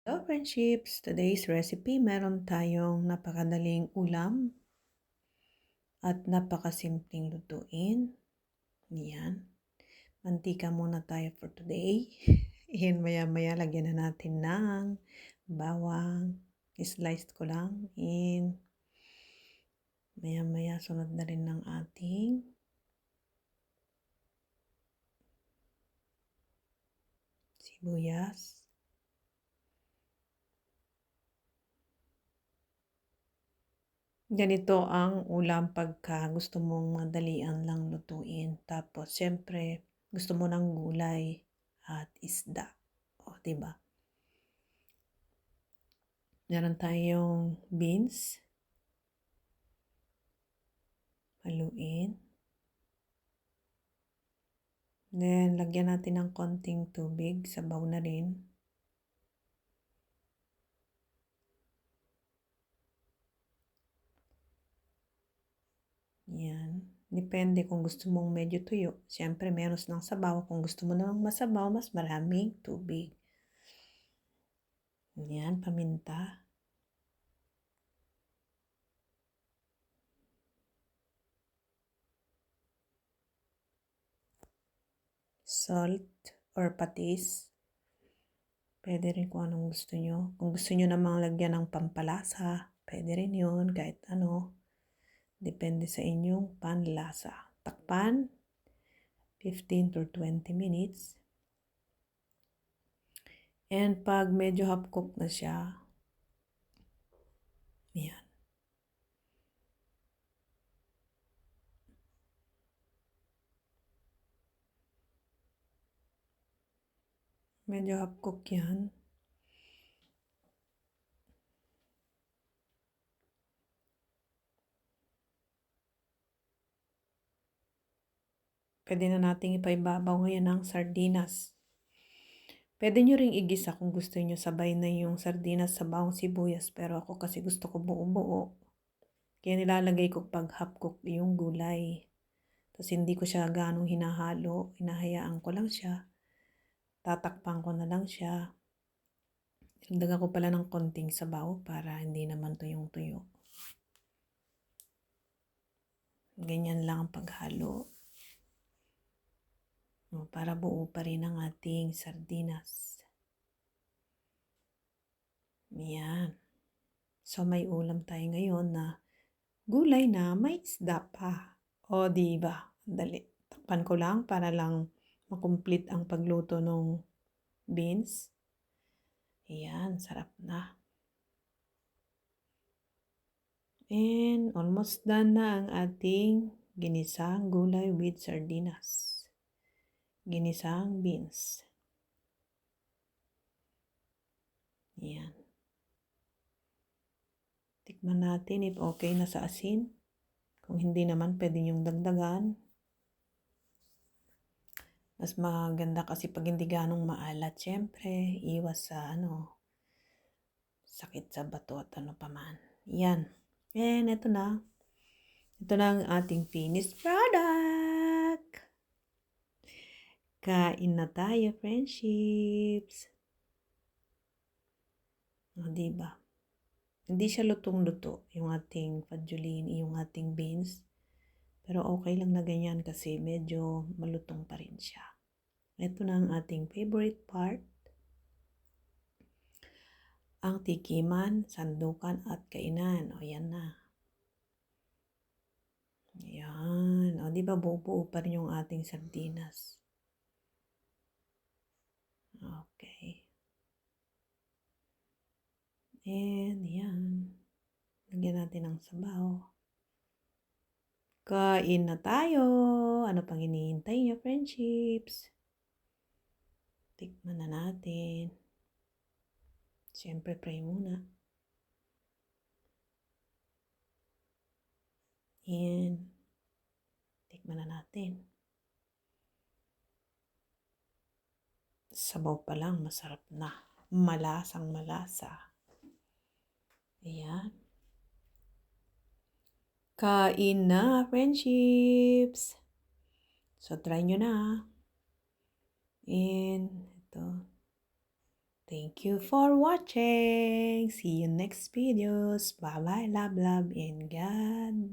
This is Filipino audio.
Hello friendships! Today's recipe, meron tayong napakadaling ulam at napakasimpleng lutuin. Yan. Mantika muna tayo for today. And maya-maya lagyan na natin ng bawang. Sliced ko lang. And maya-maya sunod na rin ng ating sibuyas. Ganito ang ulam pagka gusto mong madalian lang lutuin. Tapos, syempre, gusto mo ng gulay at isda. O, diba? Meron tayong beans. Haluin. Then, lagyan natin ng konting tubig. Sabaw na rin. Yan. Depende kung gusto mong medyo tuyo. Siyempre, menos ng sabaw. Kung gusto mo namang masabaw, mas maraming tubig. Yan, paminta. Salt or patis. Pwede rin kung anong gusto nyo. Kung gusto nyo namang lagyan ng pampalasa, pwede rin yun, kahit ano. Depende sa inyong panlasa. Takpan, 15 to 20 minutes. And pag medyo half-cook na siya, yan. Medyo half-cook yan. Pwede na nating ipaibabaw ngayon ng sardinas. Pwede nyo ring igisa kung gusto nyo sabay na yung sardinas sa bawang sibuyas. Pero ako kasi gusto ko buo-buo. Kaya nilalagay ko pag half-cook yung gulay. Tapos hindi ko siya ganong hinahalo. Hinahayaan ko lang siya. Tatakpan ko na lang siya. Dagdagan ko pala ng konting sabaw para hindi naman tuyong-tuyo. Ganyan lang ang paghalo. Para buo pa rin ang ating sardinas. Yan. So may ulam tayo ngayon na gulay na may isda pa. O diba? Dali. Takpan ko lang para lang makomplete ang pagluto ng beans. Ayan, sarap na. And almost done na ang ating ginisang gulay with sardinas. Ginisang beans. Ayan. Tikman natin if okay na sa asin. Kung hindi naman, pwede niyong dagdagan. Mas maganda kasi pag hindi ganong maalat. Siyempre, iwas sa sakit sa bato at ano pa man. Yan. And ito na. Ito na ang ating finished product. Kain na tayo, friendships. O, diba? Hindi siya lutong-luto yung ating fadjolini, yung ating beans. Pero okay lang na ganyan kasi medyo malutong pa rin siya. Ito na ang ating favorite part. Ang tikiman, sandukan at kainan. O yan na. Ayan. O diba buo-buo pa rin yung ating sardinas. Okay. And yan. Lagyan natin ng sabaw. Kain na tayo. Ano pang hinihintay niyo, friendships? Tikman na natin. Siyempre, pray muna. And tikman na natin. Sabaw pa lang, masarap na. Malasang malasa. Ayan. Kain na, friendships. So, try nyo na. And ito. Thank you for watching. See you next videos. Bye bye, love, love, and God